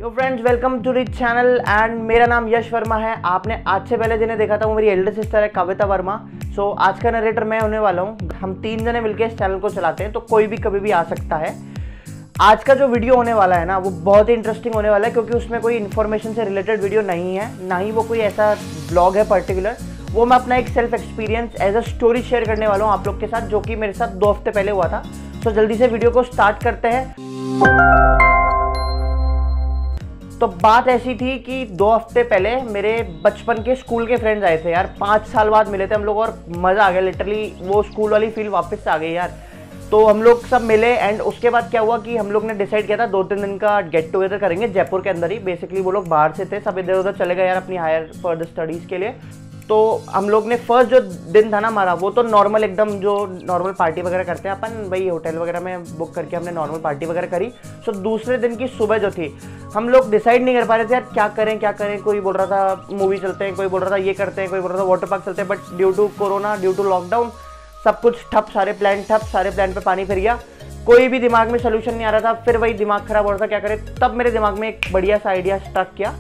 तो friends welcome to this channel and मेरा नाम यश वर्मा है। आपने आज से पहले जिन्हें देखा था वो मेरी एल्डर सिस्टर है कविता वर्मा। सो आज का नरेटर मैं होने वाला हूँ। हम 3 जने मिलकर इस चैनल को चलाते हैं, तो कोई भी कभी भी आ सकता है। आज का जो वीडियो होने वाला है ना, वो बहुत ही इंटरेस्टिंग होने वाला है, क्योंकि उसमें कोई इन्फॉर्मेशन से रिलेटेड वीडियो नहीं है, ना ही वो कोई ऐसा ब्लॉग है पर्टिकुलर। वो मैं अपना एक self experience as a story share करने वाला हूँ आप लोग के साथ, जो कि मेरे साथ 2 हफ्ते पहले हुआ था। तो जल्दी से वीडियो को स्टार्ट करते हैं। तो बात ऐसी थी कि 2 हफ्ते पहले मेरे बचपन के स्कूल के फ्रेंड्स आए थे यार। 5 साल बाद मिले थे हम लोग और मज़ा आ गया। लिटरली वो स्कूल वाली फील वापस से आ गई यार। तो हम लोग सब मिले एंड उसके बाद क्या हुआ कि हम लोग ने डिसाइड किया था 2-3 दिन का गेट टुगेदर करेंगे जयपुर के अंदर ही। बेसिकली वो लोग बाहर से थे, सब इधर उधर चले गए यार अपनी हायर फर्दर स्टडीज़ के लिए। तो हम लोग ने फर्स्ट जो दिन था ना हमारा, वो तो नॉर्मल एकदम जो नॉर्मल पार्टी वगैरह करते हैं अपन, भाई होटल वगैरह में बुक करके हमने नॉर्मल पार्टी वगैरह करी। सो दूसरे दिन की सुबह जो थी, हम लोग डिसाइड नहीं कर पा रहे थे यार क्या करें। कोई बोल रहा था मूवी चलते हैं, कोई बोल रहा था ये करते हैं, कोई बोल रहा था वाटर पार्क चलते हैं। But due to corona, due to lockdown, सब कुछ ठप, सारे प्लान पे पानी फिर गया। कोई भी दिमाग में सोल्यूशन नहीं आ रहा था। फिर वही दिमाग खराब हो रहा था क्या करें। तब मेरे दिमाग में एक बढ़िया सा आइडिया स्ट्रक किया,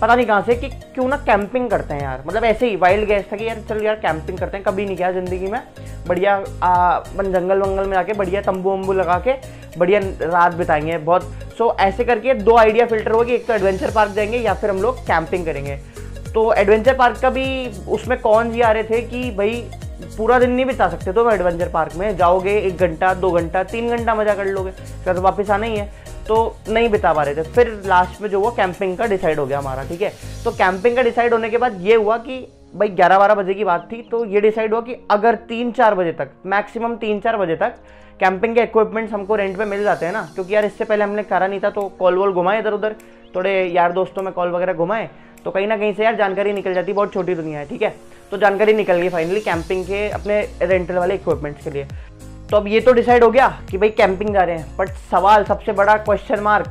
पता नहीं कहाँ से, कि क्यों ना कैंपिंग करते हैं यार। मतलब ऐसे ही वाइल्ड गैस था कि यार चलो यार कैंपिंग करते हैं। कभी नहीं किया ज़िंदगी में। बढ़िया जंगल वंगल में आके बढ़िया तंबू वंबू लगा के बढ़िया रात बिताएंगे बहुत। सो ऐसे करके 2 आइडिया फिल्टर होगी, एक तो एडवेंचर पार्क जाएंगे या फिर हम लोग कैंपिंग करेंगे। तो एडवेंचर पार्क का भी उसमें कौन जी आ रहे थे कि भाई पूरा दिन नहीं बिता सकते। तो एडवेंचर पार्क में जाओगे 1 घंटा 2 घंटा 3 घंटा मजा कर लोगे, फिर तो वापस आना ही है। तो नहीं बिता पा रहे थे। फिर लास्ट में जो हुआ कैंपिंग का डिसाइड हो गया हमारा, ठीक है। तो कैंपिंग का डिसाइड होने के बाद ये हुआ कि भाई 11-12 बजे की बात थी। तो ये डिसाइड हुआ कि अगर 3-4 बजे तक, मैक्सिमम 3-4 बजे तक कैंपिंग के इक्विपमेंट्स हमको रेंट पे मिल जाते हैं ना, क्योंकि यार इससे पहले हमने करा नहीं था। तो कॉल वॉल घुमाए इधर उधर, थोड़े यार दोस्तों में कॉल वगैरह घुमाए, तो कहीं ना कहीं से यार जानकारी निकल जाती। बहुत छोटी दुनिया है, ठीक है। तो जानकारी निकल गई फाइनली कैंपिंग के अपने रेंटल वाले इक्विपमेंट्स के लिए। तो अब ये तो डिसाइड हो गया कि भाई कैंपिंग जा रहे हैं। बट सवाल, सबसे बड़ा क्वेश्चन मार्क,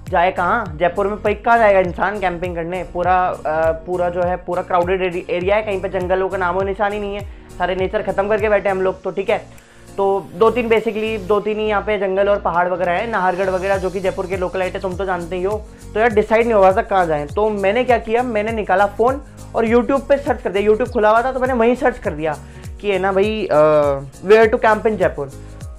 जाए कहाँ जयपुर में? भाई कहाँ जाएगा इंसान कैंपिंग करने? पूरा जो है पूरा क्राउडेड एरिया है, कहीं पे जंगलों का नामो निशान ही नहीं है। सारे नेचर खत्म करके बैठे हम लोग, तो ठीक है। तो 2-3 ही यहाँ पे जंगल और पहाड़ वगैरह है, नाहरगढ़ वगैरह, जो कि जयपुर के लोकलाइट है, तुम तो जानते ही हो। तो यार डिसाइड नहीं होगा था कहाँ जाएँ। तो मैंने क्या किया, मैंने निकाला फ़ोन और यूट्यूब पे सर्च कर दिया। यूट्यूब खुला हुआ था तो मैंने वहीं सर्च कर दिया कि है ना भाई where to camp in Jaipur.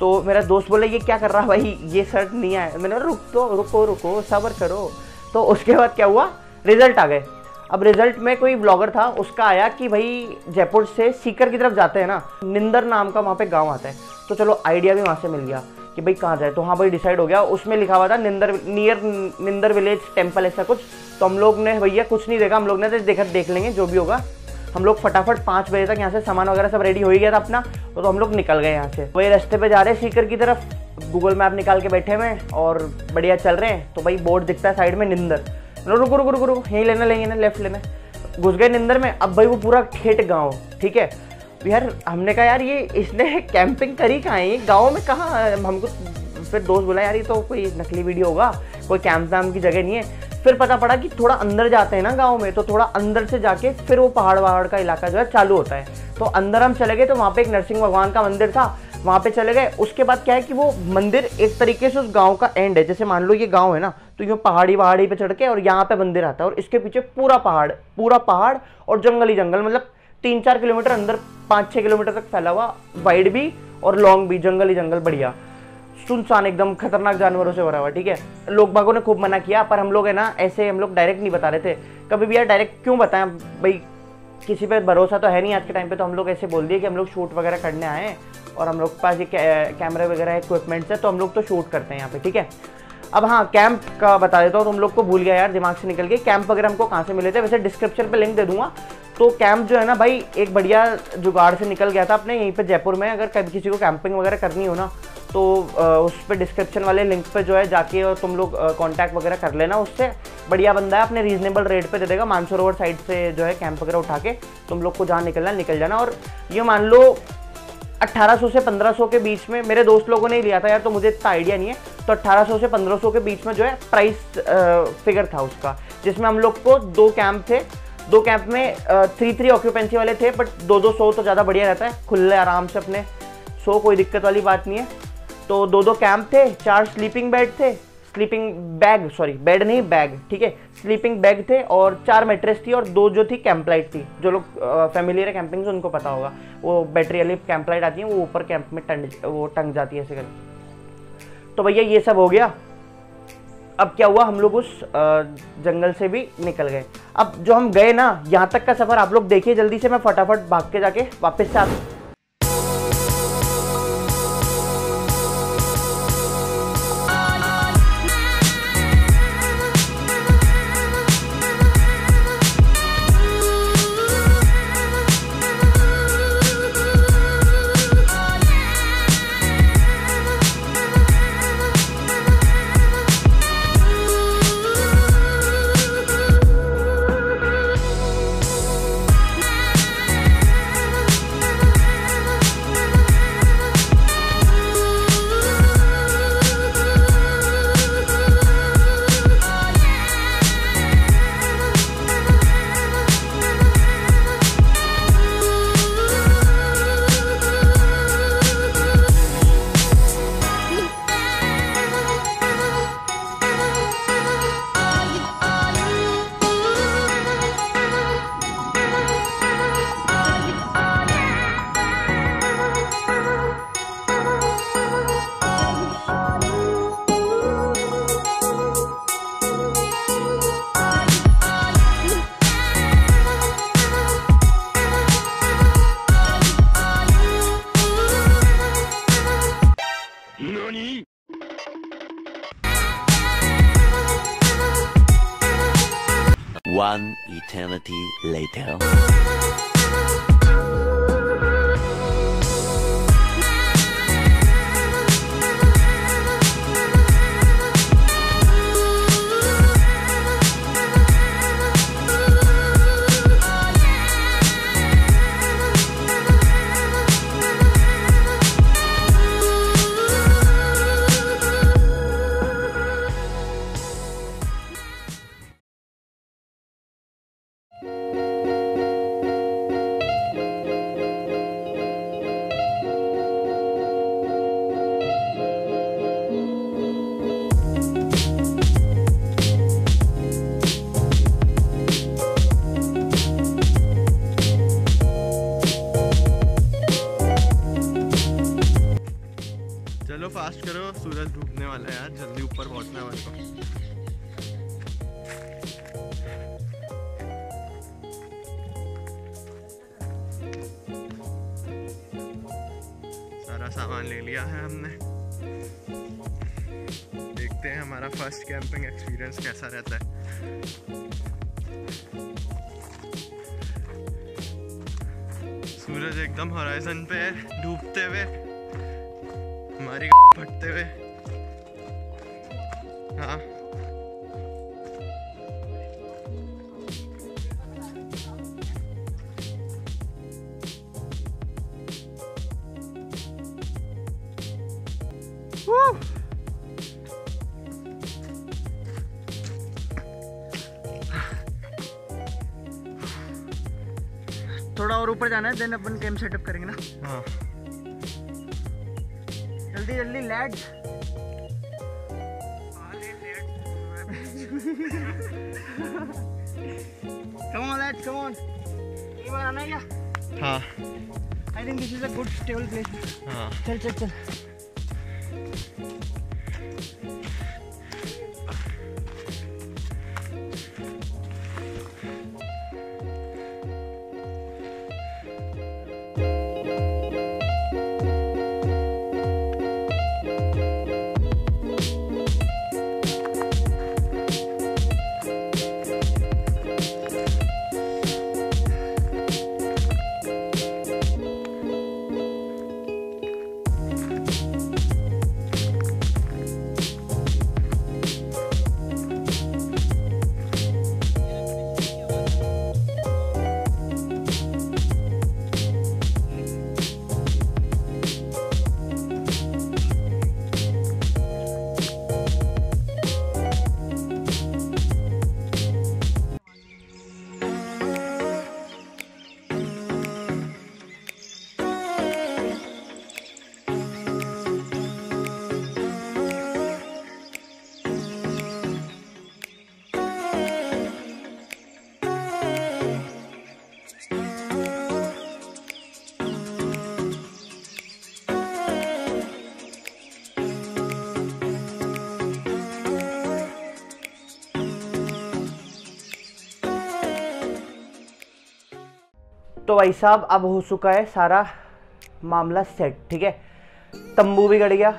तो मेरा दोस्त बोला ये क्या कर रहा है भाई, ये सर्च नहीं आया। मैंने रुको सब्र करो। तो उसके बाद क्या हुआ, रिजल्ट आ गए। अब रिजल्ट में कोई ब्लॉगर था, उसका आया कि भाई जयपुर से सीकर की तरफ जाते हैं ना, निंदर नाम का वहाँ पे गांव आता है। तो चलो आइडिया भी वहाँ से मिल गया कि भाई कहाँ जाए। तो हाँ भाई डिसाइड हो गया। उसमें लिखा हुआ था निंदर विलेज टेम्पल, ऐसा कुछ। तो हम लोग ने भैया कुछ नहीं देखा, हम लोग ने देखा देख लेंगे जो भी होगा। हम लोग फटाफट 5 बजे तक यहाँ से सामान वगैरह सब रेडी हो ही गया था अपना। तो हम लोग निकल गए यहाँ से। वही रास्ते पे जा रहे हैं सीकर की तरफ, गूगल मैप निकाल के बैठे हुए और बढ़िया चल रहे हैं। तो भाई बोर्ड दिखता है साइड में निंदर। रुको यहीं लेंगे ना, लेफ्ट लेना। घुस गए निंदर में। अब भाई वो पूरा ठेठ गाँव, ठीक है यार। हमने कहा यार ये इसने कैंपिंग करी कहाँ है, ये गाँव में कहाँ? हमको फिर दोस्त बोला यार ये तो कोई नकली वीडियो होगा, कोई कैंप वैम्प की जगह नहीं है। फिर पता पड़ा कि थोड़ा अंदर जाते हैं ना गांव में, तो थोड़ा अंदर से जाके फिर वो पहाड़ का इलाका जो है चालू होता है। तो अंदर हम चले गए, तो वहाँ पे एक नरसिंह भगवान का मंदिर था, वहाँ पे चले गए। उसके बाद क्या है कि वो मंदिर एक तरीके से उस गांव का एंड है। जैसे मान लो ये गांव है ना, तो यूँ पहाड़ी पे चढ़ के और यहाँ पे मंदिर आता है, और इसके पीछे पूरा पहाड़ और जंगल ही जंगल। मतलब 3-4 किलोमीटर अंदर, 5-6 किलोमीटर तक फैला हुआ, वाइड भी और लॉन्ग भी, जंगल ही जंगल, बढ़िया सुनसान, एकदम खतरनाक जानवरों से भरा हुआ, ठीक है। लोग बागों ने खूब मना किया, पर हम लोग है ना ऐसे, हम लोग डायरेक्ट नहीं बता रहे थे कभी भी यार। डायरेक्ट क्यों बताएं भाई, किसी पे भरोसा तो है नहीं आज के टाइम पे। तो हम लोग ऐसे बोल दिए कि हम लोग शूट वगैरह करने आए हैं और हम लोग के पास ये कैमरे वगैरह इक्विपमेंट्स है, तो हम लोग तो शूट करते हैं यहाँ पे, ठीक है। अब हाँ, कैंप का बता देता हूँ, तुम लोग को भूल गया यार, दिमाग से निकल गई। कैंप वगैरह हमको कहाँ से मिले थे, वैसे डिस्क्रिप्शन पे लिंक दे दूंगा। तो कैंप जो है ना भाई, एक बढ़िया जुगाड़ से निकल गया था अपने यहीं पे जयपुर में। अगर कभी किसी को कैंपिंग वगैरह करनी हो ना, तो उस पर डिस्क्रिप्शन वाले लिंक पे जो है जाके और तुम लोग कांटेक्ट वगैरह कर लेना उससे। बढ़िया बंदा है, अपने रीजनेबल रेट पे दे देगा। मानसरोवर साइड से जो है कैंप वगैरह उठा के तुम लोग को जहाँ निकलना निकल जाना। और ये मान लो 1800 से 1500 के बीच में, मेरे दोस्त लोगों ने ही लिया था यार, तो मुझे इतना आइडिया नहीं है। तो 1800 से 1500 के बीच में जो है प्राइस फिगर था उसका, जिसमें हम लोग को 2 कैंप थे। 2 कैंप में 3 ऑक्यूपेंसी वाले थे, बट 2-2 100 तो ज़्यादा बढ़िया रहता है, खुले आराम से अपने 100, कोई दिक्कत वाली बात नहीं है। तो 2-2 कैंप थे, 4 स्लीपिंग बेड थे, स्लीपिंग बैग, सॉरी बेड नहीं बैग, ठीक है, स्लीपिंग बैग थे और 4 मैट्रेस थी और 2 जो थी कैंप लाइट थी। जो लोग फैमिलियर है कैंपिंग से उनको पता होगा, वो बैटरी वाली कैंप लाइट आती है, वो ऊपर कैंप में टंग जाती है ऐसे करके। तो भैया ये सब हो गया। अब क्या हुआ, हम लोग उस जंगल से भी निकल गए। अब जो हम गए ना, यहाँ तक का सफ़र आप लोग देखिए जल्दी से, मैं फटाफट भाग के जाके वापस से आता। One eternity later. चलो फास्ट करो, सूरज डूबने वाला है यार, जल्दी ऊपर पहुंचना है हमारे को। सारा सामान ले लिया है हमने। देखते हैं हमारा फर्स्ट कैंपिंग एक्सपीरियंस कैसा रहता है। सूरज एकदम होराइजन पे है डूबते हुए, हमारी फटते हुए। हाँ थोड़ा और ऊपर जाना है, देन अपन कैंप सेटअप करेंगे ना। हाँ जल्दी जल्दी lead. Come on lads, come on. ये बार आना है क्या? हाँ I think this is a good stable place. हाँ चल चल चल। तो भाई साहब अब हो चुका है सारा मामला सेट, ठीक है। तंबू भी गड़ गया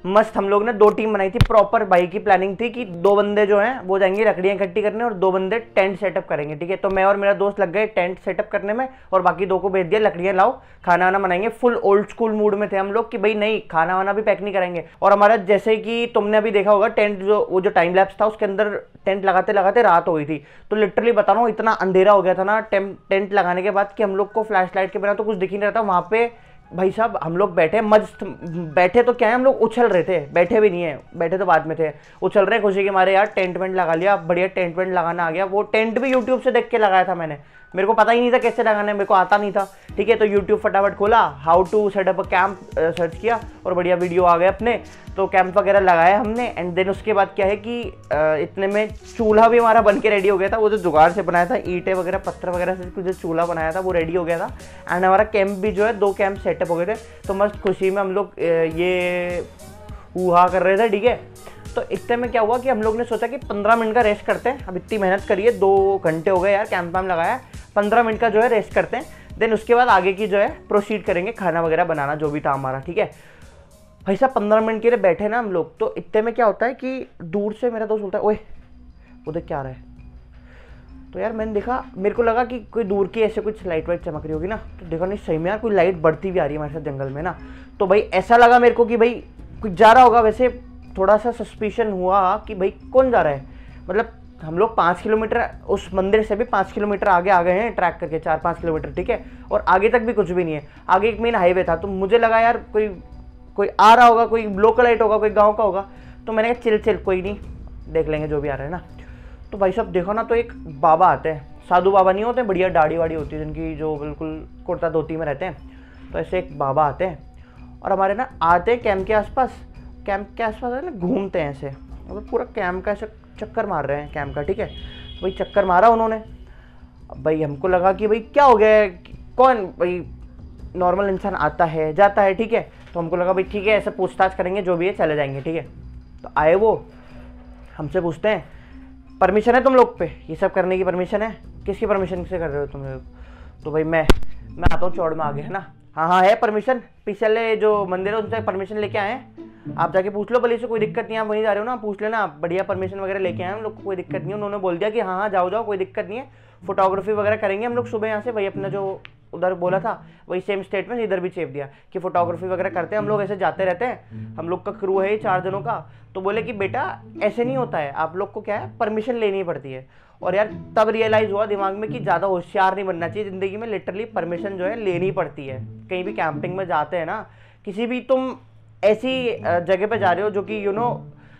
मस्त। हम लोग ने 2 टीम बनाई थी, प्रॉपर भाई की प्लानिंग थी कि 2 बंदे जो हैं वो जाएंगे लकड़ियां इकट्ठी करने और 2 बंदे टेंट सेटअप करेंगे, ठीक है। तो मैं और मेरा दोस्त लग गए टेंट सेटअप करने में और बाकी 2 को भेज दिया लकड़ियां लाओ खाना वाना बनाएंगे। फुल ओल्ड स्कूल मूड में थे हम लोग कि भाई नहीं खाना वाना भी पैक नहीं करेंगे। और हमारा जैसे कि तुमने अभी देखा होगा टेंट वो जो टाइम लैप्स था उसके अंदर टेंट लगाते लगाते रात हो गई थी। तो लिटरली बता रहा हूँ इतना अंधेरा हो गया था ना टेंट लगाने के बाद कि हम लोग को फ्लैश लाइट के बिना तो कुछ दिख ही नहीं रहा था। वहाँ पे भाई साहब हम लोग बैठे मस्त, बैठे तो क्या है हम लोग उछल रहे थे, बैठे भी नहीं है, बैठे तो बाद में थे, उछल रहे खुशी के मारे यार। टेंट वेंट लगा लिया, बढ़िया टेंट वेंट लगाना आ गया। वो टेंट भी यूट्यूब से देख के लगाया था मैंने, मेरे को पता ही नहीं था कैसे लगाना है, मेरे को आता नहीं था, ठीक है। तो यूट्यूब फटाफट खोला, how to setup a camp search किया और बढ़िया वीडियो आ गए अपने। तो कैंप वगैरह लगाया हमने एंड देन उसके बाद क्या है कि इतने में चूल्हा भी हमारा बन के रेडी हो गया था। वो जो जुगाड़ से बनाया था ईंटें वगैरह पत्थर वगैरह से कुछ जो चूल्हा बनाया था वो रेडी हो गया था एंड हमारा कैंप भी जो है 2 कैंप सेटअप हो गए थे। तो मस्त खुशी में हम लोग ये हुआ कर रहे थे, ठीक है। तो इतने में क्या हुआ कि हम लोग ने सोचा कि 15 मिनट का रेस्ट करते हैं, अब इतनी मेहनत करिए 2 घंटे हो गए यार कैंप वैम्प लगाया, 15 मिनट का जो है रेस्ट करते हैं, देन उसके बाद आगे की जो है प्रोसीड करेंगे खाना वगैरह बनाना जो भी था हमारा, ठीक है। भाई साहब 15 मिनट के लिए बैठे ना हम लोग। तो इतने में क्या होता है कि दूर से मेरा दोस्त बोलता है ओए उधर क्या आ रहा है। तो यार मैंने देखा, मेरे को लगा कि कोई दूर की ऐसे कुछ लाइट वाइट चमक रही होगी ना, तो देखा नहीं सही में यार कोई लाइट बढ़ती भी आ रही है हमारे साथ जंगल में ना। तो भाई ऐसा लगा मेरे को कि भाई कुछ जा रहा होगा। वैसे थोड़ा सा सस्पिशन हुआ कि भाई कौन जा रहा है, मतलब हम लोग 5 किलोमीटर उस मंदिर से भी 5 किलोमीटर आगे आ गए हैं ट्रैक करके, 4-5 किलोमीटर, ठीक है। और आगे तक भी कुछ भी नहीं है, आगे एक मेन हाईवे था। तो मुझे लगा यार कोई आ रहा होगा, कोई लोकलाइट होगा, कोई गांव का होगा। तो मैंने कहा चिल कोई नहीं देख लेंगे जो भी आ रहा है ना। तो भाई साहब देखो ना, तो एक बाबा आते हैं, साधु बाबा नहीं होते, बढ़िया दाढ़ी वाड़ी होती है जिनकी, जो बिल्कुल कुर्ता धोती में रहते हैं। तो ऐसे एक बाबा आते हैं और हमारे ना आते हैं कैंप के आसपास ना घूमते हैं ऐसे, मतलब पूरा कैंप का ऐसे चक्कर मार रहे हैं कैंप का, ठीक है। तो भाई चक्कर मारा उन्होंने। अब भाई हमको लगा कि भाई क्या हो गया है, कौन भाई नॉर्मल इंसान आता है जाता है, ठीक है। तो हमको लगा भाई ठीक है ऐसे पूछताछ करेंगे जो भी है चले जाएंगे, ठीक है। तो आए वो हमसे पूछते हैं परमिशन है तुम लोग पे ये सब करने की, परमिशन है? किसकी परमिशन से कर रहे हो तुम लोग? तो भाई मैं आता हूँ चौड़ में आगे, है ना। हाँ है परमिशन, पिछले जो मंदिर है उनसे परमिशन लेके आए हैं, आप जाके पूछ लो भले से, कोई दिक्कत नहीं है, आप वहीं जा रहे हो ना, पूछ लेना, बढ़िया परमिशन वगैरह लेके आए हम लोग को, कोई दिक्कत नहीं है। उन्होंने बोल दिया कि हाँ जाओ कोई दिक्कत नहीं है, फोटोग्राफी वगैरह करेंगे हम लोग सुबह यहाँ से। वही अपना जो उधर बोला था वही सेम स्टेटमेंट इधर भी चेप दिया कि फोटोग्राफी वगैरह करते हैं हम लोग, ऐसे जाते रहते हैं, हम लोग का क्रू है 4 जनों का। तो बोले कि बेटा ऐसे नहीं होता है, आप लोग को क्या है परमिशन लेनी पड़ती है। और यार तब रियलाइज हुआ दिमाग में कि ज़्यादा होशियार नहीं बनना चाहिए ज़िंदगी में, लिटरली परमिशन जो है लेनी पड़ती है। कहीं भी कैंपिंग में जाते हैं ना, किसी भी तुम ऐसी जगह पे जा रहे हो जो कि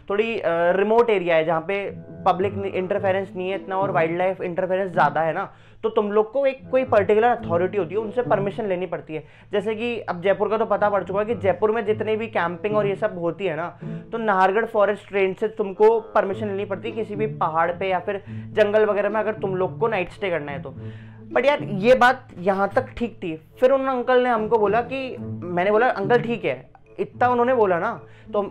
थोड़ी रिमोट एरिया है जहाँ पे पब्लिक इंटरफेरेंस नहीं है इतना और वाइल्ड लाइफ इंटरफेरेंस ज़्यादा है ना, तो तुम लोग को एक कोई पर्टिकुलर अथॉरिटी होती है उनसे परमिशन लेनी पड़ती है। जैसे कि अब जयपुर का तो पता पड़ चुका है कि जयपुर में जितने भी कैंपिंग और ये सब होती है ना, तो नाहरगढ़ फॉरेस्ट रेंज से तुमको परमिशन लेनी पड़ती है किसी भी पहाड़ पे या फिर जंगल वगैरह में, अगर तुम लोग को नाइट स्टे करना है तो। बट यार ये बात यहाँ तक ठीक थी। फिर उन अंकल ने हमको बोला कि, मैंने बोला अंकल ठीक है, इतना उन्होंने बोला ना, तो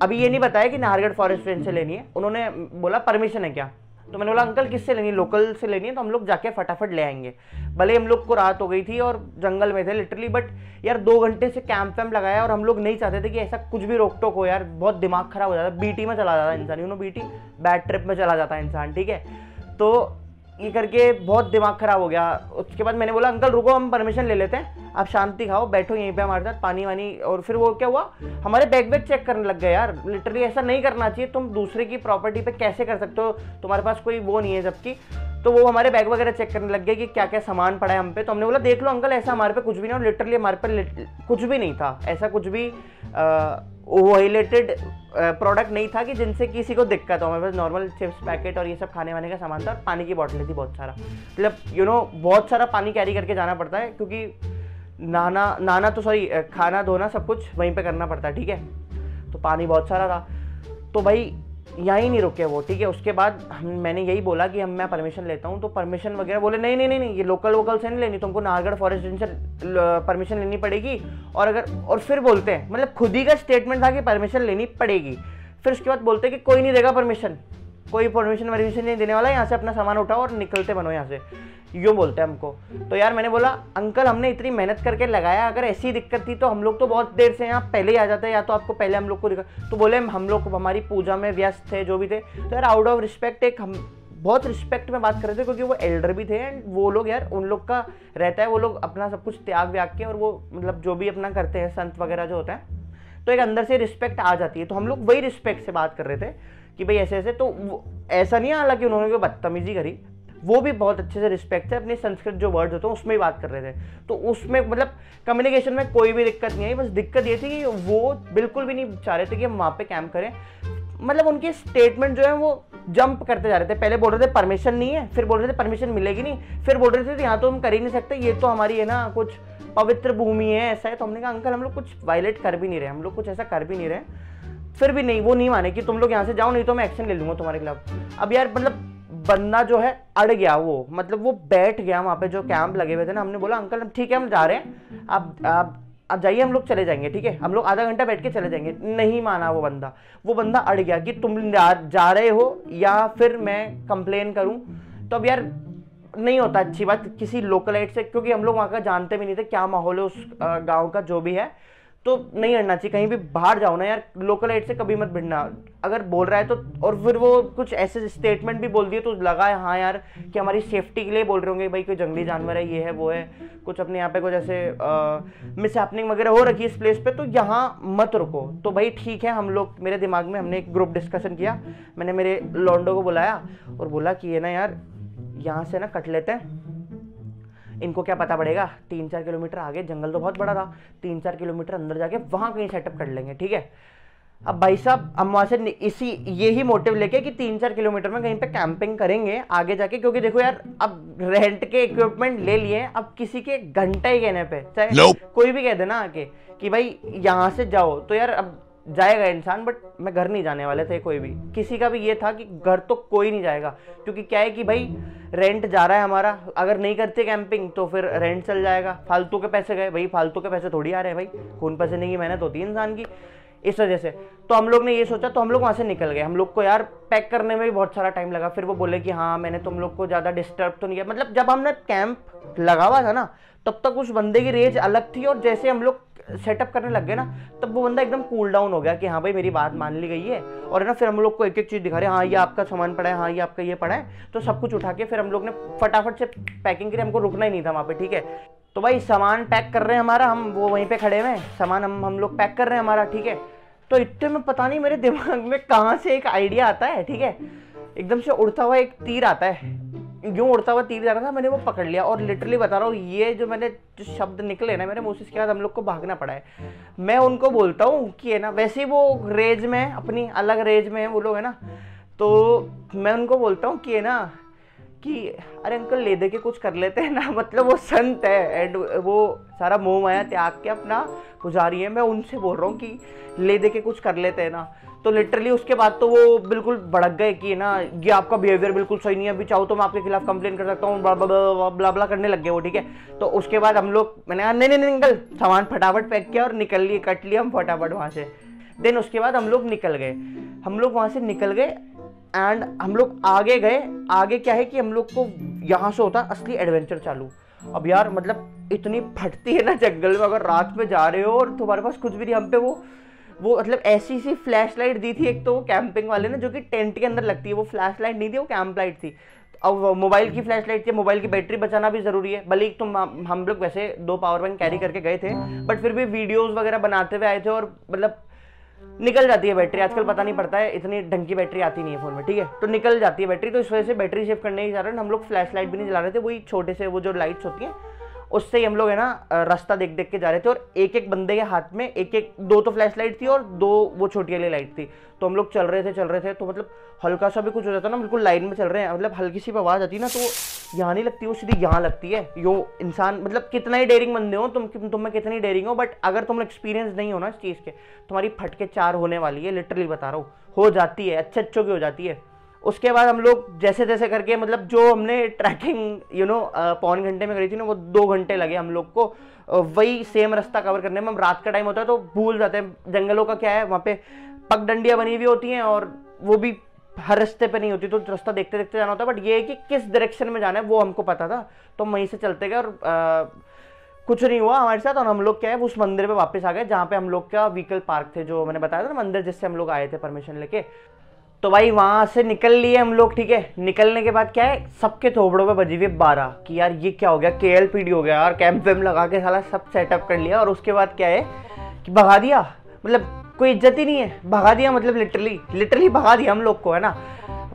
अभी ये नहीं बताया कि नाहरगढ़ फॉरेस्ट रेंज से लेनी है, उन्होंने बोला परमिशन है क्या। तो मैंने बोला अंकल किससे लेनी है, लोकल से लेनी है, तो हम लोग जाके फटाफट ले आएंगे। भले हम लोग को रात हो गई थी और जंगल में थे लिटरली, बट यार 2 घंटे से कैंप वैम्प लगाया और हम लोग नहीं चाहते थे कि ऐसा कुछ भी रोक टोक हो यार, बहुत दिमाग खराब हो जाता, बीटी में चला जाता इंसान, बीटी बैड ट्रिप में चला जाता इंसान, ठीक है। तो ये करके बहुत दिमाग खराब हो गया। उसके बाद मैंने बोला अंकल रुको हम परमिशन ले लेते हैं, आप शांति खाओ बैठो यहीं पे हमारे साथ पानी वानी। और फिर वो क्या हुआ, हमारे बैग चेक करने लग गए यार। लिटरली ऐसा नहीं करना चाहिए, तुम दूसरे की प्रॉपर्टी पे कैसे कर सकते हो, तुम्हारे पास कोई वो नहीं है जबकि। तो वो हमारे बैग वगैरह चेक करने लग गए कि क्या क्या सामान पड़ा है हम पे। तो हमने बोला देख लो अंकल ऐसा हमारे पे कुछ भी नहीं, और लिटरली हमारे पे कुछ भी नहीं था, ऐसा कुछ भी वायलेटेड प्रोडक्ट नहीं था कि जिनसे किसी को दिक्कत हो। हमारे पास नॉर्मल चिप्स पैकेट और ये सब खाने वाने का सामान था, पानी की बॉटलें थी बहुत सारा, मतलब बहुत सारा पानी कैरी करके जाना पड़ता है क्योंकि नहाना तो सॉरी खाना धोना सब कुछ वहीं पे करना पड़ता है, ठीक है। तो पानी बहुत सारा था। तो भाई यहीं नहीं रुके वो, ठीक है। उसके बाद मैंने यही बोला कि मैं परमिशन लेता हूँ, तो परमिशन वगैरह बोले नहीं ये लोकल वोकल से नहीं लेनी, तुमको नाहरगढ़ फॉरेस्ट रेंज से परमिशन लेनी पड़ेगी। और फिर बोलते हैं, मतलब खुद ही का स्टेटमेंट था कि परमिशन लेनी पड़ेगी। फिर उसके बाद बोलते हैं कि कोई नहीं देगा परमिशन, कोई परमिशन नहीं देने वाला, यहाँ से अपना सामान उठाओ और निकलते बनो यहाँ से। यूँ बोलते हैं हमको। तो यार मैंने बोला अंकल हमने इतनी मेहनत करके लगाया, अगर ऐसी दिक्कत थी तो हम लोग तो बहुत देर से यहाँ पहले ही आ जाते, या तो आपको पहले हम लोग को दिक्कत। तो बोले हम लोग हमारी पूजा में व्यस्त थे, जो भी थे। तो यार आउट ऑफ रिस्पेक्ट, एक हम बहुत रिस्पेक्ट में बात कर रहे थे क्योंकि वो एल्डर भी थे एंड वो लोग यार उन लोग का रहता है, वो लोग अपना सब कुछ त्याग व्याग के और वो मतलब जो भी अपना करते हैं संत वगैरह जो होता है, तो एक अंदर से रिस्पेक्ट आ जाती है। तो हम लोग वही रिस्पेक्ट से बात कर रहे थे कि भाई ऐसे ऐसे। तो ऐसा नहीं है हालांकि उन्होंने कोई बदतमीजी करी, वो भी बहुत अच्छे से रिस्पेक्ट से अपने संस्कृत जो वर्ड्स होते हैं उसमें ही बात कर रहे थे। तो उसमें मतलब कम्युनिकेशन में कोई भी दिक्कत नहीं आई। बस दिक्कत ये थी कि वो बिल्कुल भी नहीं चाह रहे थे कि हम वहाँ पे कैंप करें। मतलब उनके स्टेटमेंट जो है वो जंप करते जा रहे थे। पहले बोल रहे थे परमिशन नहीं है, फिर बोल रहे थे परमिशन मिलेगी नहीं, फिर बोल रहे थे यहाँ तो हम कर ही नहीं सकते, ये तो हमारी है ना कुछ पवित्र भूमि है, ऐसा है। तो हमने कहा अंकल हम लोग कुछ वायलेट कर भी नहीं रहे, हम लोग कुछ ऐसा कर भी नहीं रहे। फिर भी नहीं, वो नहीं माने कि तुम लोग यहाँ से जाओ नहीं तो मैं एक्शन ले लूँगा तुम्हारे खिलाफ। अब यार मतलब बंदा जो है अड़ गया, वो मतलब वो बैठ गया वहाँ पे जो कैंप लगे हुए थे ना। हमने बोला अंकल ठीक है हम जा रहे हैं, आप जाइए, हम लोग चले जाएंगे, ठीक है हम लोग आधा घंटा बैठ के चले जाएंगे। नहीं माना वो बंदा अड़ गया कि तुम जा रहे हो या फिर मैं कंप्लेन करूं। तो अब यार नहीं होता अच्छी बात किसी लोकलाइट से, क्योंकि हम लोग वहाँ का जानते भी नहीं थे क्या माहौल है उस गांव का जो भी है। तो नहीं अड़ना चाहिए, कहीं भी बाहर जाओ ना यार, लोकलाइट से कभी मत भिड़ना। अगर बोल रहा है तो, और फिर वो कुछ ऐसे स्टेटमेंट भी बोल दिए तो लगा है हाँ यार कि हमारी सेफ्टी के लिए बोल रहे होंगे, भाई कोई जंगली जानवर है, ये है वो है, कुछ अपने यहाँ पे कुछ ऐसे मिसहैपनिंग वगैरह हो रखी है इस प्लेस पे, तो यहाँ मत रुको। तो भाई ठीक है, हम लोग मेरे दिमाग में हमने एक ग्रुप डिस्कशन किया, मैंने मेरे लॉन्डो को बुलाया और बोला कि ये ना यार यहाँ से ना कट लेते हैं, इनको क्या पता पड़ेगा, 3-4 किलोमीटर आगे जंगल तो बहुत बड़ा था, 3-4 किलोमीटर अंदर जाके वहाँ कहीं सेटअप कर लेंगे, ठीक है। अब भाई साहब हम वहाँ से इसी यही मोटिव लेके कि 3-4 किलोमीटर में कहीं पे कैंपिंग करेंगे आगे जाके, क्योंकि देखो यार अब रेंट के इक्विपमेंट ले लिए, अब किसी के घंटे ही कहने पे चाहे कोई भी कह देना आके कि भाई यहाँ से जाओ, तो यार अब जाएगा इंसान, बट मैं घर नहीं जाने वाले थे कोई भी, किसी का भी ये था कि घर तो कोई नहीं जाएगा, क्योंकि क्या है कि भाई रेंट जा रहा है हमारा, अगर नहीं करते कैंपिंग तो फिर रेंट चल जाएगा, फालतू के पैसे गए, भाई फालतू के पैसे थोड़ी आ रहे हैं भाई, खून पसीने की मेहनत होती है इंसान की, इस वजह से। तो हम लोग ने ये सोचा, तो हम लोग वहाँ से निकल गए। हम लोग को यार पैक करने में भी बहुत सारा टाइम लगा। फिर वो बोले कि हाँ मैंने तुम लोग को ज़्यादा डिस्टर्ब तो नहीं किया, मतलब जब हमने कैंप लगा हुआ था ना तब तक उस बंदे की रेंज अलग थी, और जैसे हम लोग सेटअप करने लग गए ना तब वो बंदा एकदम कूल डाउन हो गया कि हाँ भाई मेरी बात मान ली गई है, और है ना फिर हम लोग को एक एक चीज़ दिखा रहे हैं, हाँ ये आपका सामान पड़ा है, हाँ ये आपका ये पड़ा है, तो सब कुछ उठा के फिर हम लोग ने फटाफट से पैकिंग करी, हमको रुकना ही नहीं था वहाँ पे, ठीक है। तो भाई सामान पैक कर रहे हैं हमारा, हम वो वहीं पे खड़े हुए हैं, सामान हम लोग पैक कर रहे हैं हमारा, ठीक है। तो इतने में पता नहीं मेरे दिमाग में कहाँ से एक आइडिया आता है, ठीक है, एकदम से उड़ता हुआ एक तीर आता है, यूँ उड़ता हुआ तीर जा रहा था, मैंने वो पकड़ लिया, और लिटरली बता रहा हूँ ये जो मैंने जो शब्द निकले ना मेरे मुँह से, इसके बाद हम लोग को भागना पड़ा है। मैं उनको बोलता हूँ कि है ना, वैसे ही वो रेंज में अपनी अलग रेंज में है वो लोग है ना, तो मैं उनको बोलता हूँ कि है ना कि अरे अंकल ले दे के कुछ कर लेते हैं ना, मतलब वो संत है एंड वो सारा मोह माया त्याग के अपना पुजारी है, मैं उनसे बोल रहा हूँ कि ले दे के कुछ कर लेते हैं ना। तो लिटरली उसके बाद तो वो बिल्कुल भड़क गए कि ना ये आपका बिहेवियर बिल्कुल सही नहीं है, अभी चाहो तो मैं आपके खिलाफ कंप्लेन कर सकता हूँ, ब्ला ब्ला करने लग गए वो, ठीक है। तो उसके बाद हम लोग, मैंने कहा नहीं नहीं अंकल, सामान फटाफट पैक किया और निकल लिए, कट लिया हम फटाफट वहाँ से। देन उसके बाद हम लोग निकल गए, हम लोग वहाँ से निकल गए एंड हम लोग आगे गए। आगे क्या है कि हम लोग को यहाँ से होता असली एडवेंचर चालू। अब यार मतलब इतनी फटती है ना जंगल में, अगर रात में जा रहे हो और तुम्हारे पास कुछ भी नहीं, हम पे वो मतलब ऐसी सी फ्लैश लाइट दी थी एक तो कैंपिंग वाले ने, जो कि टेंट के अंदर लगती है, वो फ्लैश लाइट नहीं थी, वो कैंप लाइट थी। अब मोबाइल की फ्लैश लाइट थी, मोबाइल की बैटरी बचाना भी जरूरी है, भले ही हम लोग वैसे 2 पावर बैंक कैरी करके गए थे, बट फिर भी वीडियोस वगैरह बनाते हुए आए थे, और मतलब निकल जाती है बैटरी, आजकल पता नहीं पड़ता है, इतनी ढंग की बैटरी आती नहीं है फोन में, ठीक है, तो निकल जाती है बैटरी। तो इस वजह से बैटरी सेव करने के कारण हम लोग फ्लैश लाइट भी नहीं जला रहे थे, वही छोटे से वो जो लाइट्स होती हैं उससे ही हम लोग है ना रास्ता देख देख के जा रहे थे, और एक एक बंदे के हाथ में एक एक 2 तो फ्लैश लाइट थी और 2 वो छोटी वाली लाइट थी। तो हम लोग चल रहे थे, तो मतलब हल्का सा भी कुछ हो जाता ना, बिल्कुल लाइन में चल रहे हैं, मतलब हल्की सी आवाज़ आती ना तो वो यहाँ नहीं लगती, वो सीधी यहाँ लगती है। यो इंसान मतलब कितना ही डेयरिंग बंदे हो तुम में कितनी डेयरिंग हो, बट अगर तुम एक्सपीरियंस नहीं हो ना इस चीज़ के, तुम्हारी फटके 4 होने वाली है, लिटरली बता रहा हूँ, हो जाती है, अच्छों की हो जाती है। उसके बाद हम लोग जैसे जैसे करके, मतलब जो हमने ट्रैकिंग पौन घंटे में करी थी ना, वो 2 घंटे लगे हम लोग को वही सेम रास्ता कवर करने में। हम रात का टाइम होता है तो भूल जाते हैं, जंगलों का क्या है, वहाँ पे पगडंडियाँ बनी हुई होती हैं, और वो भी हर रास्ते पे नहीं होती, तो रास्ता देखते देखते जाना होता है, बट ये है कि किस डायरेक्शन में जाना है वो हमको पता था, तो हम वहीं से चलते गए और कुछ नहीं हुआ हमारे साथ। और हम लोग क्या है उस मंदिर पे वापस आ गए जहाँ पे हम लोग का व्हीकल पार्क थे, जो मैंने बताया था ना मंदिर जिससे हम लोग आए थे परमिशन लेके। तो भाई वहां से निकल लिए हम लोग, ठीक है। निकलने के बाद क्या है, सबके थोबड़ों पे बजी हुई 12 कि यार ये क्या हो गया, KLPD हो गया यार, कैंप वैम्प लगा के साला सब सेटअप कर लिया। और उसके बाद क्या है कि भगा दिया, मतलब कोई इज्जत ही नहीं है, भगा दिया, मतलब लिटरली भगा दिया हम लोग को, है ना।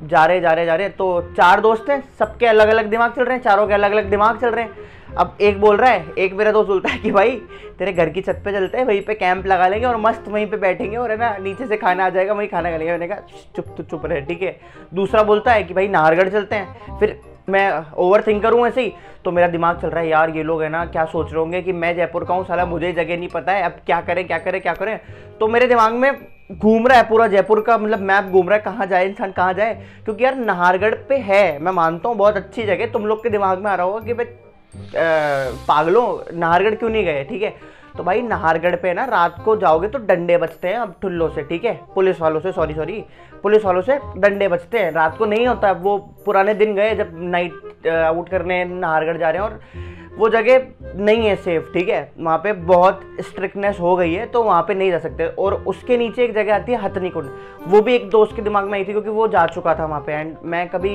जा रहे तो 4 दोस्त हैं, सबके अलग अलग दिमाग चल रहे हैं, चारों के अलग अलग दिमाग चल रहे हैं। अब एक बोल रहा है, एक मेरा दोस्त बोलता है कि भाई तेरे घर की छत पे चलते हैं, वहीं पे कैंप लगा लेंगे और मस्त वहीं पे बैठेंगे, और है ना नीचे से खाना आ जाएगा, वहीं खाना खा लेंगे। मैंने कहा चुप रहे, ठीक है। दूसरा बोलता है कि भाई नाहरगढ़ चलते हैं। फिर मैं ओवर थिंकर हूँ ऐसे ही, तो मेरा दिमाग चल रहा है यार ये लोग है ना क्या सोच रहे होंगे कि मैं जयपुर का हूँ, साला मुझे जगह नहीं पता है, अब क्या करें। तो मेरे दिमाग में घूम रहा है पूरा जयपुर का, मतलब मैप घूम रहा है, कहाँ जाए इंसान, कहाँ जाए। क्योंकि यार नाहरगढ़ पे है, मैं मानता हूँ बहुत अच्छी जगह, तुम लोग के दिमाग में आ रहा होगा कि भाई पागलों नाहरगढ़ क्यों नहीं गए, ठीक है। तो भाई नाहरगढ़ पे ना रात को जाओगे तो डंडे बजते हैं अब ठुल्लों से, ठीक है, पुलिस वालों से डंडे बजते हैं। रात को नहीं होता, वो पुराने दिन गए जब नाइट आउट करने नाहरगढ़ जा रहे हैं, और वो जगह नहीं है सेफ, ठीक है। वहाँ पे बहुत स्ट्रिक्टनेस हो गई है, तो वहाँ पे नहीं जा सकते। और उसके नीचे एक जगह आती है हथनी कुंड, वो भी एक दोस्त के दिमाग में आई थी क्योंकि वो जा चुका था वहाँ पे, एंड मैं कभी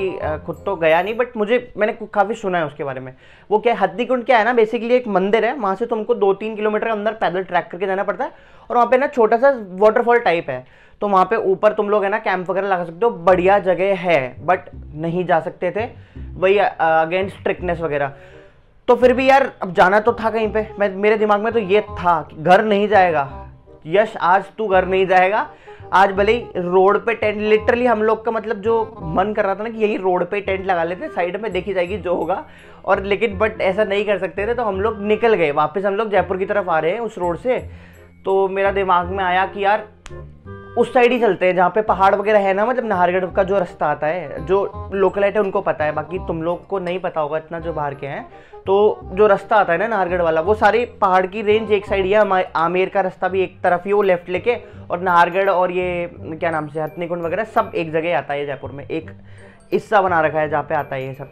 खुद तो गया नहीं, बट मैंने काफ़ी सुना है उसके बारे में। वो क्या है, हथनी कुंड क्या है ना, बेसिकली एक मंदिर है, वहाँ से तुमको 2-3 किलोमीटर अंदर पैदल ट्रैक करके जाना पड़ता है, और वहाँ पे ना छोटा सा वाटरफॉल टाइप है, तो वहाँ पे ऊपर तुम लोग है ना कैंप वगैरह लगा सकते हो, बढ़िया जगह है, बट नहीं जा सकते थे, वही अगेंस्ट स्ट्रिक्टनेस वगैरह। तो फिर भी यार अब जाना तो था कहीं पे, मेरे दिमाग में तो ये था कि घर नहीं जाएगा यश, आज तू घर नहीं जाएगा, आज भले ही रोड पे टेंट, लिटरली हम लोग का मतलब जो मन कर रहा था ना कि यही रोड पे टेंट लगा लेते, साइड में देखी जाएगी जो होगा, और लेकिन बट ऐसा नहीं कर सकते थे, तो हम लोग निकल गए वापस, हम लोग जयपुर की तरफ आ रहे हैं उस रोड से। तो मेरा दिमाग में आया कि यार उस साइड ही चलते हैं जहाँ पे पहाड़ वगैरह है ना, मतलब नाहरगढ़ का जो रास्ता आता है, जो लोकलाइट है उनको पता है, बाकी तुम लोग को नहीं पता होगा इतना जो बाहर के हैं। तो जो रास्ता आता है ना नाहरगढ़ वाला, वो सारी पहाड़ की रेंज एक साइड है, आमेर का रास्ता भी एक तरफ ही, वो लेफ्ट लेके, और नाहरगढ़ और ये क्या नाम से हथनी कुंड वगैरह सब एक जगह आता है जयपुर में, एक हिस्सा बना रखा है जहाँ पे आता है ये सब।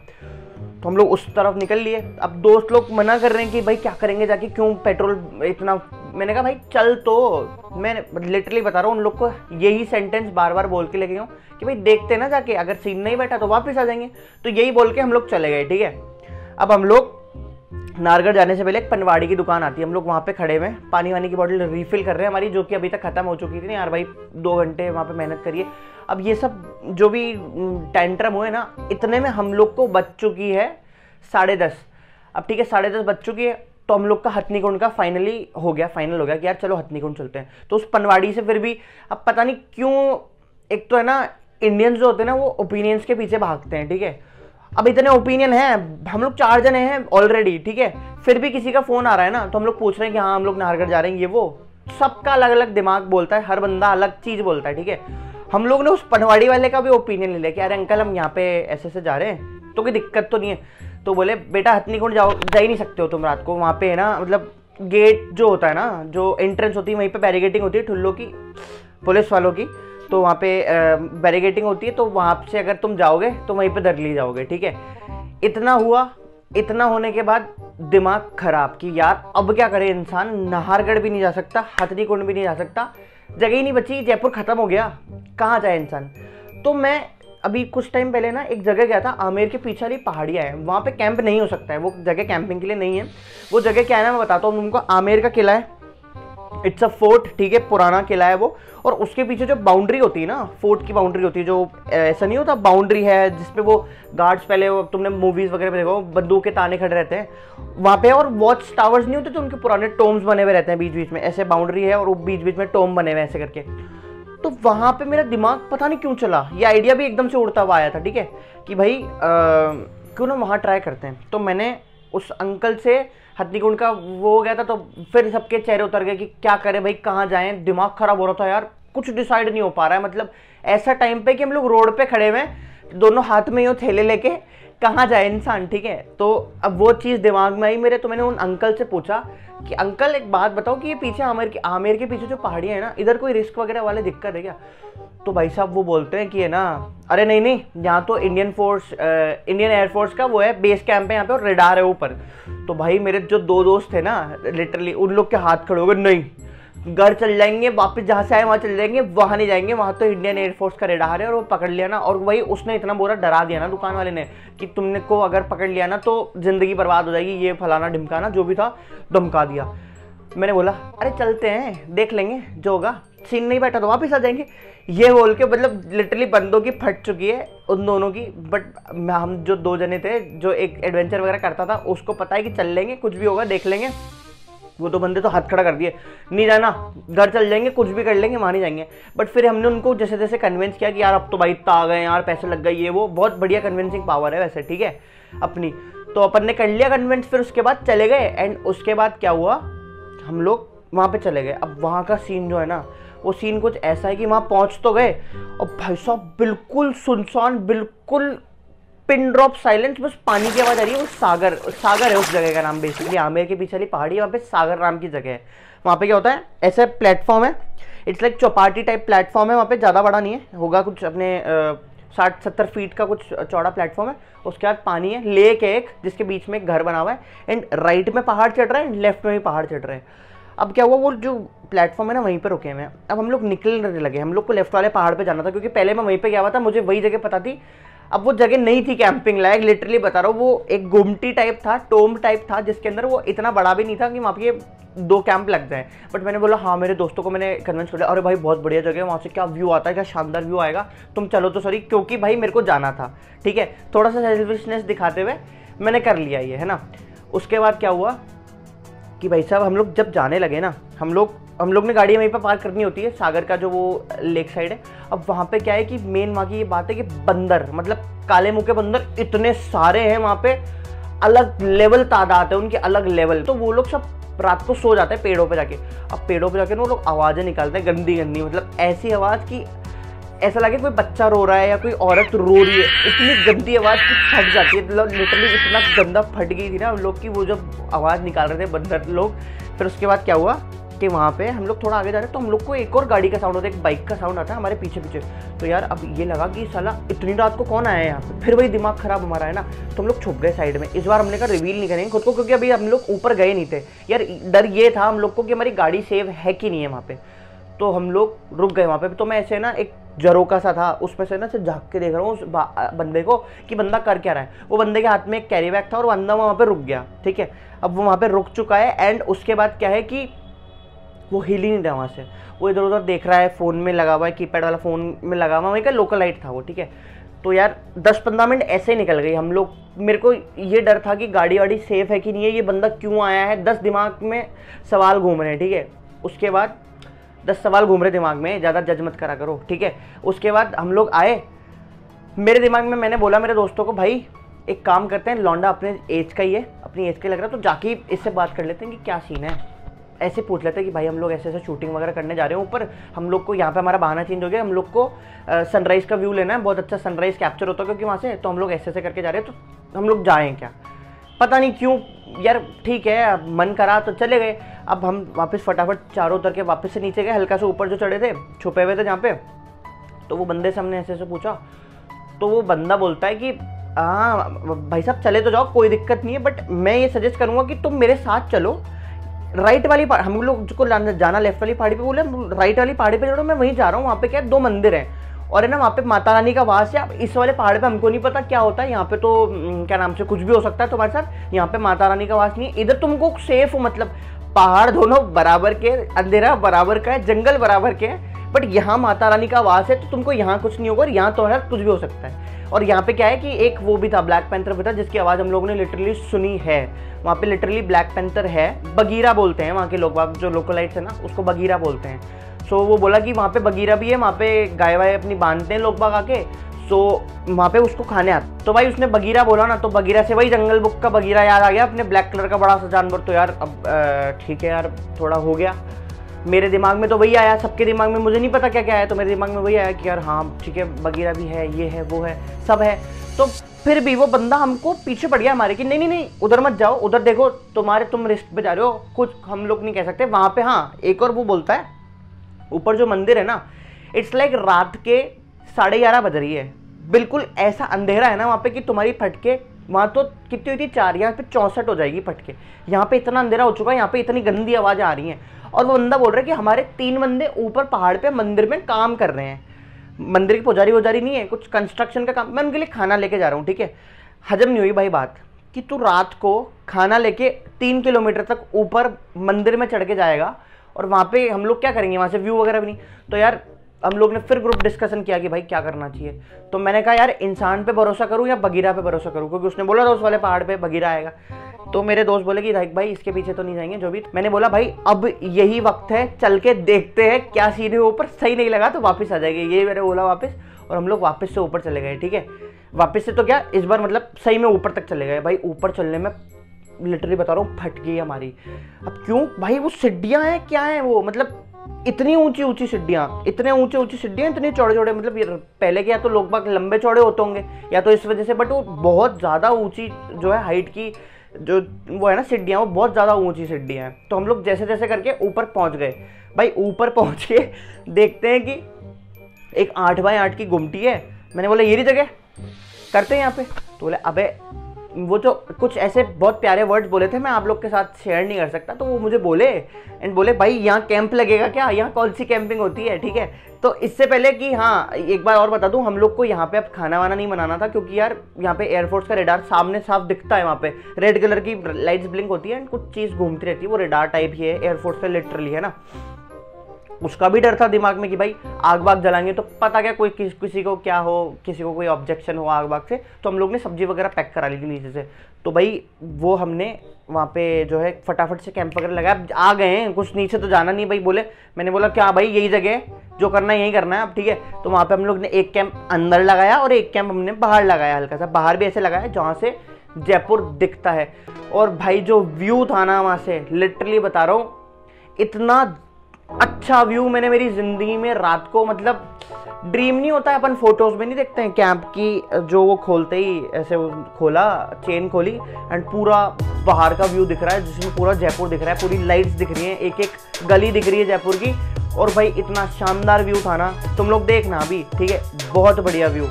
तो हम लोग उस तरफ निकल लिए। अब दोस्त लोग मना कर रहे हैं कि भाई क्या करेंगे जाके, क्यों पेट्रोल इतना। मैंने कहा भाई चल, तो मैं लिटरली बता रहा हूँ उन लोग को यही सेंटेंस बार बार बोल के लेके हूँ कि भाई देखते ना जाके, अगर सीन नहीं बैठा तो वापस आ जाएंगे। तो यही बोल के हम लोग चले गए, ठीक है। अब हम लोग नाहरगढ़ जाने से पहले एक पनवाड़ी की दुकान आती है, हम लोग वहाँ पे खड़े हुए पानी वानी की बोतल रिफिल कर रहे हैं हमारी, जो कि अभी तक खत्म हो चुकी थी। नहीं यार भाई 2 घंटे वहाँ पे मेहनत करिए। अब ये सब जो भी टेंट्रम हुए ना, इतने में हम लोग को बज चुकी है 10:30। अब ठीक है 10:30 बज चुकी है, तो हम लोग का हथनी कुंड का फाइनल हो गया कि यार चलो हथनी कुंड चलते हैं। तो उस पनवाड़ी से फिर भी अब पता नहीं क्यों, एक तो है ना इंडियंस जो होते हैं ना वो ओपिनियंस के पीछे भागते हैं, ठीक है। अब इतने ओपिनियन हैं, हम लोग 4 जने हैं ऑलरेडी, ठीक है, फिर भी किसी का फोन आ रहा है ना, तो हम लोग पूछ रहे हैं कि हाँ हम लोग नाहरगढ़ जा रहे हैं, ये वो सबका अलग अलग दिमाग बोलता है, हर बंदा अलग चीज बोलता है, ठीक है। हम लोग ने उस पनवाड़ी वाले का भी ओपिनियन ले लिया कि अरे अंकल हम यहाँ पे ऐसे जा रहे हैं, तो कोई दिक्कत तो नहीं है। तो बोले बेटा हथनी कुंड जा ही नहीं सकते हो तुम रात को, वहाँ पे है ना मतलब गेट जो होता है ना, जो एंट्रेंस होती है वहीं पे बैरिकेटिंग होती है ठुल्लों की, पुलिस वालों की, तो वहाँ पे बैरिकेटिंग होती है, तो वहाँ से अगर तुम जाओगे तो वहीं पे धर ली जाओगे, ठीक है। इतना हुआ, इतना होने के बाद दिमाग खराब कि यार अब क्या करे इंसान, नाहरगढ़ भी नहीं जा सकता, हथनी कुंड भी नहीं जा सकता, जगह ही नहीं बची, जयपुर खत्म हो गया, कहाँ जाए इंसान। तो मैं अभी कुछ टाइम पहले ना एक जगह गया था, आमेर के पीछे वाली पहाड़ियाँ है, वहाँ पे कैंप नहीं हो सकता है, वो जगह कैंपिंग के लिए नहीं है। वो जगह क्या है ना मैं बताता हूँ तुमको, आमेर का किला है, इट्स अ फोर्ट, ठीक है, पुराना किला है वो, और उसके पीछे जो बाउंड्री होती है ना, फोर्ट की बाउंड्री होती है, जो ऐसा नहीं होता बाउंड्री है जिसपे वो गार्ड्स, पहले वो तुमने मूवीज वगैरह में देखो बंदूक के ताने खड़े रहते हैं वहाँ पे, और वॉच टावर्स नहीं होते तो उनके पुराने टोम्स बने हुए रहते हैं बीच बीच में, ऐसे बाउंड्री है और बीच बीच में टोम बने हुए ऐसे करके। तो वहाँ पे मेरा दिमाग पता नहीं क्यों चला, ये आइडिया भी एकदम से उड़ता हुआ आया था, ठीक है, कि भाई क्यों ना वहाँ ट्राई करते हैं। तो मैंने उस अंकल से हथनी कुंड का वो हो गया था, तो फिर सबके चेहरे उतर गए कि क्या करें भाई, कहाँ जाएं, दिमाग खराब हो रहा था यार, कुछ डिसाइड नहीं हो पा रहा है। मतलब ऐसा टाइम पे कि हम लोग रोड पे खड़े हुए हैं, दोनों हाथ में यूँ थैले लेके, कहाँ जाए इंसान, ठीक है। तो अब वो चीज़ दिमाग में आई मेरे, तो मैंने उन अंकल से पूछा कि अंकल एक बात बताओ कि ये पीछे आमेर के पीछे जो पहाड़ियाँ है ना, इधर कोई रिस्क वगैरह वाले दिक्कत है क्या? तो भाई साहब वो बोलते हैं कि है ना, अरे नहीं नहीं, यहाँ तो इंडियन एयरफोर्स का वो है, बेस कैंप है यहाँ पे और रेडार है ऊपर। तो भाई मेरे जो 2 दोस्त थे ना, लिटरली उन लोग के हाथ खड़े हो गए, नहीं घर चल जाएंगे, वापस जहाँ से आए वहाँ चल जाएंगे, वहाँ नहीं जाएंगे, वहाँ तो इंडियन एयरफोर्स का रेडार है। और वो पकड़ लिया ना, और वही उसने इतना बुरा डरा दिया ना दुकान वाले ने कि तुमने को अगर पकड़ लिया ना तो जिंदगी बर्बाद हो जाएगी, ये फलाना ढिमकाना जो भी था धमका दिया। मैंने बोला अरे चलते हैं, देख लेंगे जो होगा, सीन नहीं बैठा तो वापस आ जाएंगे। ये बोल के मतलब लिटरली बंदों की फट चुकी है उन दोनों की। बट हम जो 2 जने थे, जो एक एडवेंचर वगैरह करता था, उसको पता है कि चल लेंगे, कुछ भी होगा देख लेंगे। वो 2 बंदे तो हाथ खड़ा कर दिए, नहीं जाना, घर चल जाएंगे, कुछ भी कर लेंगे, वहाँ नहीं जाएंगे। बट फिर हमने उनको जैसे जैसे कन्विंस किया कि यार अब तो भाई इतना आ गए यार, पैसे लग गए, ये वो बहुत बढ़िया कन्विंसिंग पावर है वैसे, ठीक है अपनी। तो अपन ने कर लिया कन्विंस, फिर उसके बाद चले गए। एंड उसके बाद क्या हुआ, हम लोग वहाँ पे चले गए। अब वहाँ का सीन जो है ना, वो सीन कुछ ऐसा है कि वहाँ पहुँच तो गए और भाई साहब बिल्कुल सुनसान, बिल्कुल पिन ड्रॉप साइलेंस, बस पानी की आवाज़ आ रही है। वो सागर है उस जगह का नाम, बेसिकली आमेर के पीछे वाली पहाड़ी, वहाँ पे सागर नाम की जगह है। वहाँ पे क्या होता है, ऐसे प्लेटफॉर्म है, it's like Chowpatty type platform है। वहाँ पे ज़्यादा बड़ा नहीं है, होगा कुछ अपने 60-70 फीट का कुछ चौड़ा प्लेटफॉर्म है। उसके बाद पानी है, लेक है एक, जिसके बीच में एक घर बना हुआ है। एंड राइट में पहाड़ चढ़ रहा है, लेफ्ट में भी पहाड़ चढ़ रहे हैं। अब क्या हुआ, वो जो प्लेटफॉर्म है ना, वहीं पे रुके हुए हैं। अब हम लोग निकलने लगे, हम लोग को लेफ्ट वाले पहाड़ पे जाना था, क्योंकि पहले मैं वहीं पे गया हुआ था, मुझे वही जगह पता थी। अब वो जगह नहीं थी कैंपिंग लायक, लिटरली बता रहा हूँ, वो एक गुमटी टाइप था, टोम टाइप था, जिसके अंदर वो इतना बड़ा भी नहीं था कि वहाँ पे 2 कैंप लग जाए। बट मैंने बोला हाँ, मेरे दोस्तों को मैंने कन्विंस कर लिया, अरे भाई बहुत बढ़िया जगह है, वहाँ से क्या व्यू आता है, क्या शानदार व्यू आएगा, तुम चलो तो सॉरी, क्योंकि भाई मेरे को जाना था, ठीक है। थोड़ा सा सेल्फिशनेस दिखाते हुए मैंने कर लिया ये, है ना। उसके बाद क्या हुआ कि भाई साहब हम लोग जब जाने लगे ना, हम लोग ने गाड़ी वहीं पर पार्क करनी होती है, सागर का जो वो लेक साइड है। अब वहाँ पे क्या है कि मेन वहाँ की ये बात है कि बंदर, मतलब काले मुँह के बंदर इतने सारे हैं वहाँ पे, अलग लेवल तादाद है उनके, अलग लेवल। तो वो लोग सब रात को सो जाते हैं पेड़ों पे जाके। अब पेड़ों पे जाके वो लोग आवाज़ें निकालते हैं गंदी गंदी, मतलब ऐसी आवाज़ कि ऐसा लगे कोई बच्चा रो रहा है या कोई औरत रो रही है, इतनी गंदी आवाज़ की फट जाती है, मतलब लिटरली इतना गंदा फट गई थी ना उन लोग की, वो जब आवाज़ निकाल रहे थे बंदर लोग। फिर उसके बाद क्या हुआ कि वहाँ पे हम लोग थोड़ा आगे जा रहे तो हम लोग को एक और गाड़ी का साउंड होता है, एक बाइक का साउंड आता है हमारे पीछे पीछे। तो यार अब ये लगा कि साला इतनी रात को कौन आया है यहाँ पे, फिर वही दिमाग खराब हमारा है ना। तो हम लोग छुप गए साइड में। इस बार हमने कहा रिवील नहीं करेंगे खुद को, क्योंकि अभी हम लोग ऊपर गए नहीं थे यार, डर ये था हम लोग को कि हमारी गाड़ी सेव है कि नहीं है वहाँ पे। तो हम लोग रुक गए वहाँ पे। तो मैं ऐसे ना एक जरोका सा था, उसमें से ना से झाँक के देख रहा हूँ उस बंदे को कि बंदा कर क्या रहा है। वो बंदे के हाथ में एक कैरी बैग था और बंदा वहाँ पे रुक गया, ठीक है। अब वो वहाँ पे रुक चुका है। एंड उसके बाद क्या है कि वो हिल ही नहीं रहा वहाँ से, वो इधर उधर देख रहा है, फ़ोन में लगा हुआ है, कीपैड वाला फ़ोन में लगा हुआ, वहीं का लोकल लाइट था वो, ठीक है। तो यार 10-15 मिनट ऐसे ही निकल गई हम लोग। मेरे को ये डर था कि गाड़ी वाड़ी सेफ़ है कि नहीं है, ये बंदा क्यों आया है, 10 दिमाग में सवाल घूम रहे हैं, ठीक है। उसके बाद 10 सवाल घूम रहे दिमाग में, ज़्यादा जज मत करा करो, ठीक है। उसके बाद हम लोग आए, मेरे दिमाग में मैंने बोला मेरे दोस्तों को, भाई एक काम करते हैं, लौंडा अपने एज का ही है, अपनी एज का लग रहा है, तो जाके इससे बात कर लेते हैं कि क्या सीन है। ऐसे पूछ लेते हैं कि भाई हम लोग ऐसे ऐसे शूटिंग वगैरह करने जा रहे हैं ऊपर, हम लोग को यहाँ पे हमारा बहाना चेंज हो गया, हम लोग को सनराइज़ का व्यू लेना है, बहुत अच्छा सनराइज़ कैप्चर होता है क्योंकि वहाँ से, तो हम लोग ऐसे ऐसे करके जा रहे हैं, तो हम लोग जाएँ क्या, पता नहीं क्यों यार, ठीक है मन करा तो चले गए। अब हम वापस फटाफट चारों उतर के वापस से नीचे गए, हल्का सा ऊपर जो चढ़े थे, छुपे हुए थे जहाँ पे। तो वो बंदे से हमने ऐसे ऐसे पूछा, तो वो बंदा बोलता है कि हाँ भाई साहब चले तो जाओ, कोई दिक्कत नहीं है, बट मैं ये सजेस्ट करूँगा कि तुम मेरे साथ चलो, राइट वाली पहाड़ी, हम लोग को जाना लेफ्ट वाली पहाड़ी पे, बोले राइट वाली पहाड़ी पे चलो, मैं वहीं जा रहा हूँ, वहाँ पे क्या है 2 मंदिर हैं और है ना वहाँ पे माता रानी का वास है। अब इस वाले पहाड़ पे हमको नहीं पता क्या होता है, यहाँ पे तो क्या नाम से कुछ भी हो सकता है तुम्हारे साथ, यहाँ पे माता रानी का वास नहीं है, इधर तुमको सेफ हो, मतलब पहाड़ दोनों बराबर के, अंधेरा बराबर का है, जंगल बराबर के है, बट यहाँ माता रानी का वास है, तो तुमको यहाँ कुछ नहीं होगा और यहाँ तो है कुछ भी हो सकता है। और यहाँ पे क्या है कि एक वो भी था, ब्लैक पैंथर भी था, जिसकी आवाज़ हम लोगों ने लिटरली सुनी है। वहाँ पे लिटरली ब्लैक पैंथर है, बगीरा बोलते हैं वहाँ के लोग, जो लोकलाइट्स है ना उसको बगीरा बोलते हैं। सो वो बोला कि वहाँ पे बगीरा भी है, वहाँ पे गाय वाय अपनी बांधते हैं लोग बाग आके, सो वहाँ पे उसको खाने आते। तो भाई उसने बगीरा बोला ना, तो बगीरा से वही जंगल बुक का बगीरा याद आ गया, अपने ब्लैक कलर का बड़ा सा जानवर। तो यार अब ठीक है यार, थोड़ा हो गया, मेरे दिमाग में तो वही आया, सबके दिमाग में मुझे नहीं पता क्या क्या है, तो मेरे दिमाग में वही आया कि यार हाँ ठीक है बगीरा भी है, ये है वो है सब है। तो फिर भी वो बंदा हमको पीछे पड़ गया हमारे कि नहीं नहीं नहीं उधर मत जाओ, उधर देखो तुम रिस्क पे जा रहे हो, कुछ हम लोग नहीं कह सकते वहां पे। हाँ एक और वो बोलता है, ऊपर जो मंदिर है ना, इट्स लाइक रात के 11:30 बज रही है, बिल्कुल ऐसा अंधेरा है ना वहाँ पे कि तुम्हारी फटके, वहाँ तो कितनी हुई थी 4, यहाँ पे 64 हो जाएगी फटके। यहाँ पे इतना अंधेरा हो चुका है, यहाँ पे इतनी गंदी आवाज़ आ रही है। और वो बंदा बोल रहा है कि हमारे 3 बंदे ऊपर पहाड़ पे मंदिर में काम कर रहे हैं, मंदिर की पुजारी नहीं है, कुछ कंस्ट्रक्शन का काम। मैं उनके लिए खाना लेके जा रहा हूँ, ठीक है। हजम नहीं हुई भाई बात कि तू रात को खाना लेके 3 किलोमीटर तक ऊपर मंदिर में चढ़ के जाएगा और वहाँ पे हम लोग क्या करेंगे, वहाँ से व्यू वगैरह भी नहीं। तो यार हम लोग ने फिर ग्रुप डिस्कशन किया कि भाई क्या करना चाहिए। तो मैंने कहा यार इंसान पे भरोसा करूँ या बगीरा पे भरोसा करूँ, क्योंकि उसने बोला था उस वाले पहाड़ पे बगीरा आएगा। तो मेरे दोस्त बोले कि भाई इसके पीछे तो नहीं जाएंगे जो भी। मैंने बोला भाई अब यही वक्त है, चल के देखते हैं क्या सीन है ऊपर, सही नहीं लगा तो वापस आ जाएंगे, ये मैंने बोला वापस। और हम लोग वापस से ऊपर चले गए, ठीक है। वापस से तो क्या, इस बार मतलब सही में ऊपर तक चले गए। भाई ऊपर चलने में लिटरली बता रहा हूँ फट गई हमारी। अब क्यों भाई, वो सीढ़ियाँ हैं क्या है वो, मतलब इतनी ऊंची ऊंची सीढ़ियाँ, इतने ऊंची सीढ़ियाँ, इतने चौड़े चौड़े, मतलब पहले के या तो लोग बाग लंबे चौड़े होते होंगे या तो इस वजह से, बट वो बहुत ज़्यादा ऊंची जो है हाइट की जो वो है ना सीढ़ियाँ, वो बहुत ज़्यादा ऊंची सीढ़ियाँ हैं। तो हम लोग जैसे जैसे करके ऊपर पहुँच गए। भाई ऊपर पहुँच के देखते हैं कि एक 8x8 की गुमटी है। मैंने बोला ये रही जगह, करते हैं यहाँ पे। तो बोले अबे, वो जो कुछ ऐसे बहुत प्यारे वर्ड्स बोले थे, मैं आप लोग के साथ शेयर नहीं कर सकता। तो वो मुझे बोले एंड बोले भाई यहाँ कैंप लगेगा क्या, यहाँ कौन सी कैंपिंग होती है, ठीक है। तो इससे पहले कि हाँ एक बार और बता दूं, हम लोग को यहाँ पे अब खाना वाना नहीं बनाना था, क्योंकि यार यहाँ पे एयरफोर्स का रेडार सामने साफ दिखता है, वहाँ पे रेड कलर की लाइट्स ब्लिंक होती है एंड कुछ चीज़ घूमती रहती है, वो रेडार टाइप ही है एयरफोर्स का लिटरली, है ना। उसका भी डर था दिमाग में कि भाई आग बाग जलाएंगे तो पता क्या कोई किसी को क्या हो, किसी को कोई ऑब्जेक्शन हो आग बाग से। तो हम लोग ने सब्जी वगैरह पैक करा ली थी नीचे से। तो भाई वो हमने वहाँ पे जो है फटाफट से कैंप वगैरह लगाया, आ गए हैं, कुछ नीचे तो जाना नहीं भाई बोले। मैंने बोला क्या भाई यही जगह है, जो करना है यही करना है अब, ठीक है। तो वहाँ पे हम लोग ने एक कैंप अंदर लगाया और एक कैंप हमने बाहर लगाया, हल्का सा बाहर भी ऐसे लगाया जहाँ से जयपुर दिखता है। और भाई जो व्यू था ना वहाँ से, लिटरली बता रहा हूँ, इतना अच्छा व्यू मैंने मेरी जिंदगी में रात को, मतलब ड्रीम नहीं होता है, अपन फोटोज में नहीं देखते हैं कैंप की, जो वो खोलते ही ऐसे वो खोला, चेन खोली एंड पूरा बाहर का व्यू दिख रहा है, जिसमें पूरा जयपुर दिख रहा है, पूरी लाइट्स दिख रही हैं, एक एक गली दिख रही है जयपुर की। और भाई इतना शानदार व्यू था ना, तुम लोग देखना अभी, ठीक है, बहुत बढ़िया व्यू।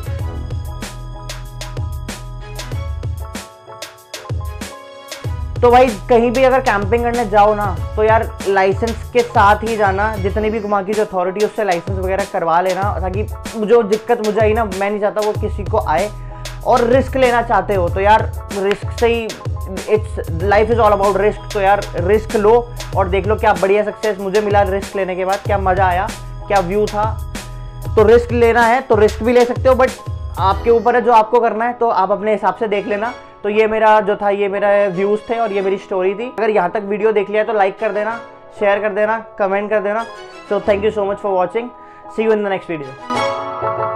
तो भाई कहीं भी अगर कैंपिंग करने जाओ ना, तो यार लाइसेंस के साथ ही जाना, जितनी भी वहाँ की जो अथॉरिटी है उससे लाइसेंस वगैरह करवा लेना, ताकि जो दिक्कत मुझे आई ना, मैं नहीं चाहता वो किसी को आए। और रिस्क लेना चाहते हो तो यार रिस्क से ही, it's life is all about risk. तो यार रिस्क लो और देख लो क्या बढ़िया सक्सेस मुझे मिला रिस्क लेने के बाद, क्या मज़ा आया, क्या व्यू था। तो रिस्क लेना है तो रिस्क भी ले सकते हो, बट आपके ऊपर है जो आपको करना है, तो आप अपने हिसाब से देख लेना। तो ये मेरा जो था, ये मेरा व्यूज़ थे और ये मेरी स्टोरी थी। अगर यहाँ तक वीडियो देख लिया तो लाइक कर देना, शेयर कर देना, कमेंट कर देना। So thank you so much for watching, see you in the next video.